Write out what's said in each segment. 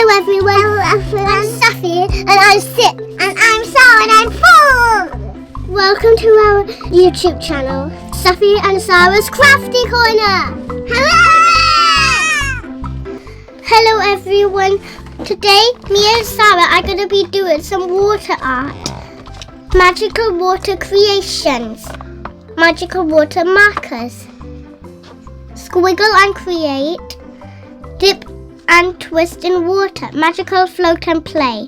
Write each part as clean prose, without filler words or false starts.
Hello everyone. I'm Safi and I'm Sip and I'm Sara and I'm 4. Welcome to our YouTube channel, Safi and Sara's Crafty Corner. Hello everyone. Today me and Sara are going to be doing some water art. Magical water creations. Magical water markers. Squiggle and create. Dip and twist in water. Magical float and play.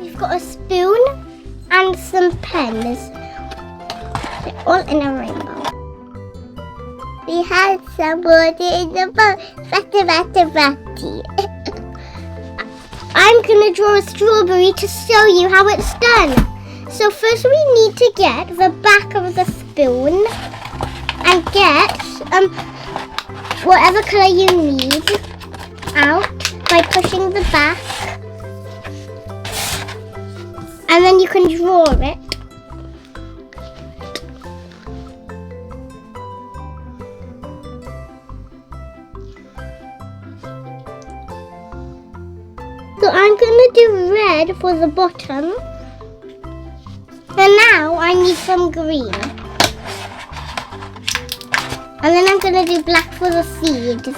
We've got a spoon and some pens. They're all in a rainbow. We had some water in the boat. Fatty. I'm going to draw a strawberry to show you how it's done. So first we need to get the back of the spoon and get whatever colour you need out by pushing the back. And then you can draw it. So I'm going to do red for the bottom. And now I need some green. And then I'm going to do black for the seeds.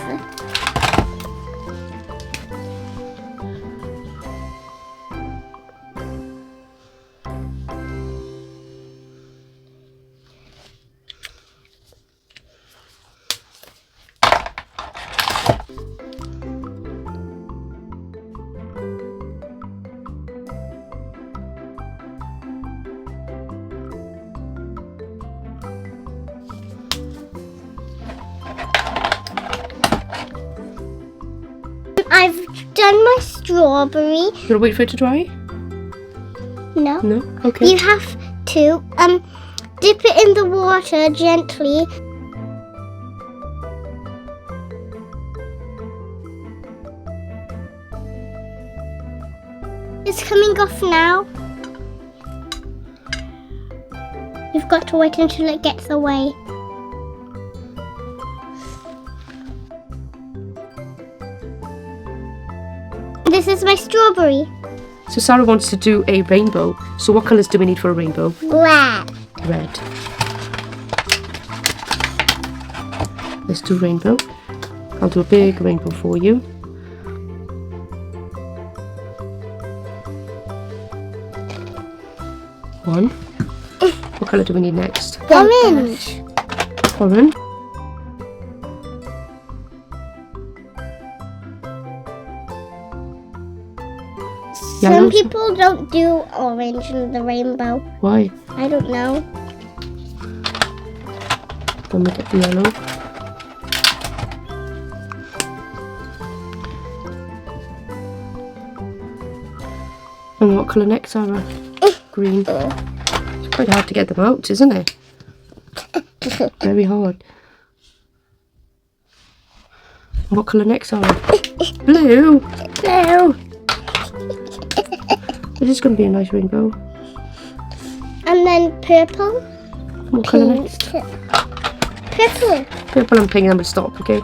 I've done my strawberry. You want to wait for it to dry? No. No? Okay. You have to dip it in the water gently. It's coming off now. You've got to wait until it gets away. This is my strawberry. So Sara wants to do a rainbow. So what colours do we need for a rainbow? Red. Red. Let's do rainbow. I'll do a big rainbow for you. One. What colour do we need next? Orange. Orange. Some people don't do orange in the rainbow. Why? I don't know. Then we get the yellow. And what colour next, Sara? Green. It's quite hard to get them out, isn't it? Very hard. And what colour next, Sara? Blue. Blue. This is going to be a nice rainbow. And then purple. What colour next? Purple. Purple and pink, and we'll stop, okay?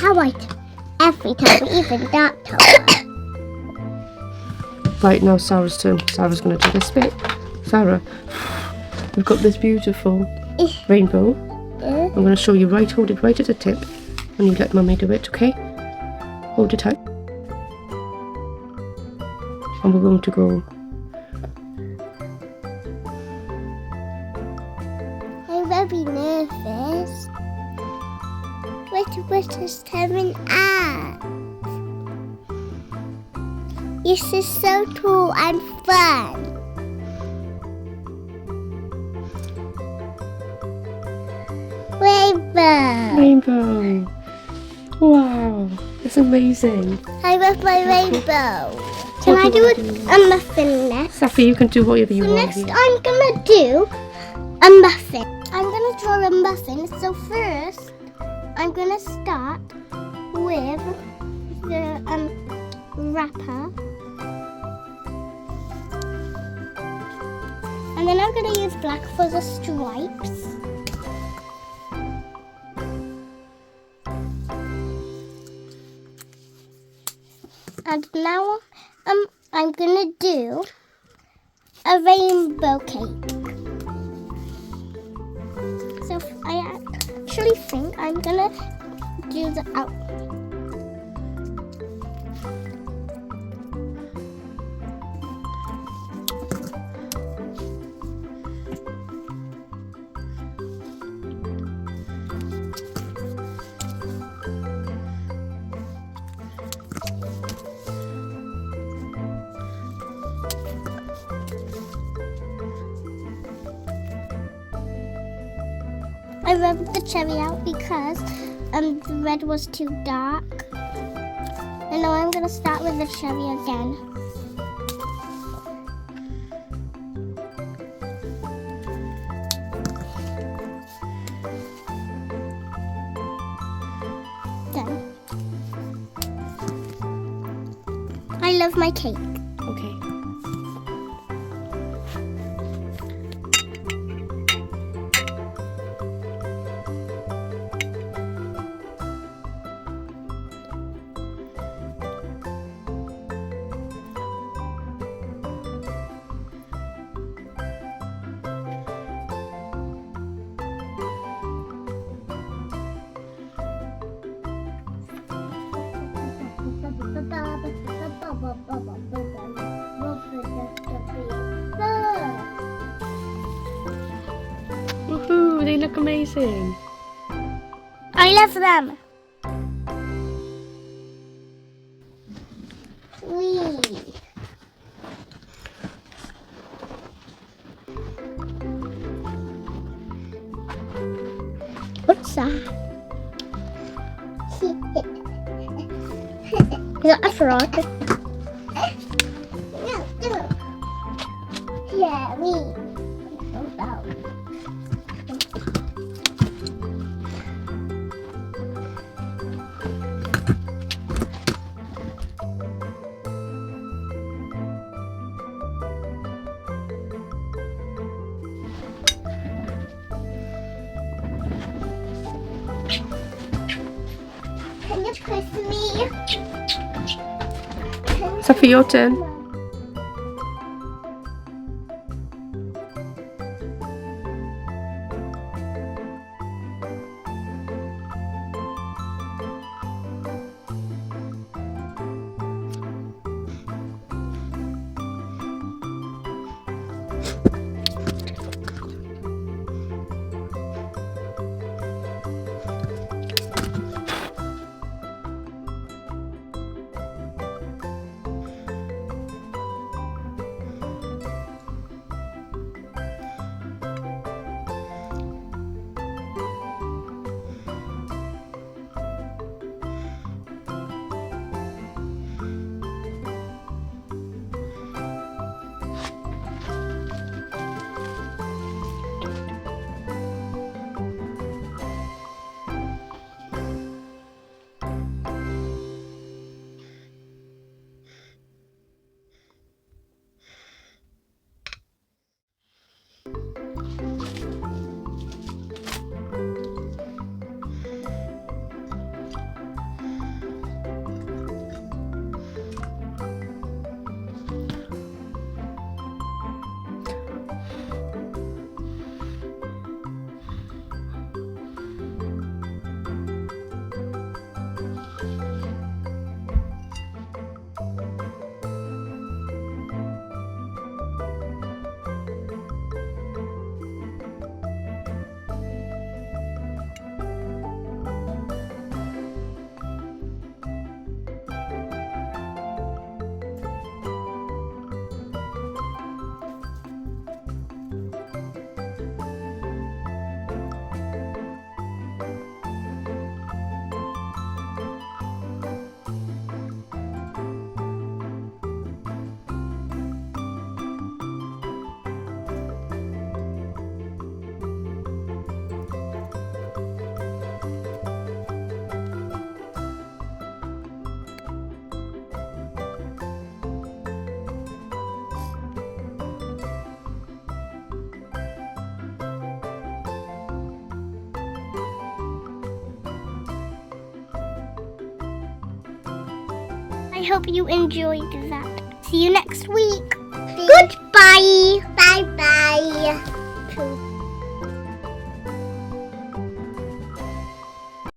I white every time, even dark colour. Right, now Sara's turn. Sara's going to do this bit. Sara, we've got this beautiful rainbow. I'm going to show you hold it right at the tip. And you let Mummy do it, okay? Hold it tight. And we're going to go. I'm very nervous. What is coming up? This is so cool and fun. Rainbow. Rainbow. Wow, that's amazing. I love my rainbow. Can I What do you wanna do? a muffin next? Safi, you can do whatever you So want next here. I'm gonna do a muffin. I'm gonna draw a muffin. So first, I'm gonna start with the wrapper, and then I'm gonna use black for the stripes. And now I'm gonna do a rainbow cake. So I actually think I'm gonna do the out. I rubbed the cherry out because the red was too dark. And now I'm gonna start with the cherry again. Done. I love my cake. Okay. Woohoo! They look amazing. I love them. Whee. What's that? Is that a frog? No. Yeah, me. Can you kiss me? Safi, your turn. I hope you enjoyed that. See you next week. Goodbye. Bye-bye.